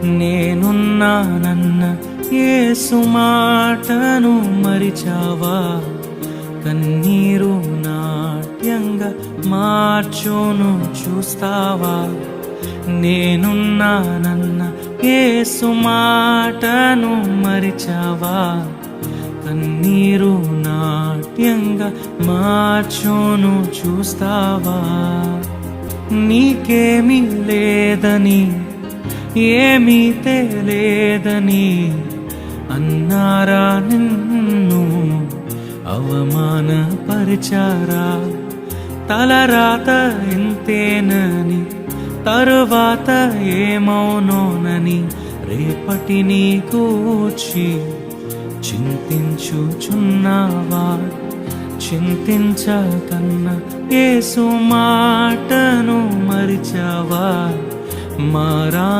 నేనున్నానన్న యేసు మాటను మరిచావా? కన్నీరు నాట్యంగా మార్చును చూస్తావా? నేనున్నానన్న యేసు మాటను మరిచావా? కన్నీరు నాట్యంగా మార్చును చూస్తావా? నీకేమీ లేదని, ఏమీ తెలియదని అన్నారా నిన్ను అవమానపరిచారా? తలరాత ఇంతేనని, తరువాత ఏమౌనోనని రేపటిని గూర్చి చింతించుచున్నావా? చింతించకన్నా యేసు మాటను మరిచావా? మారాను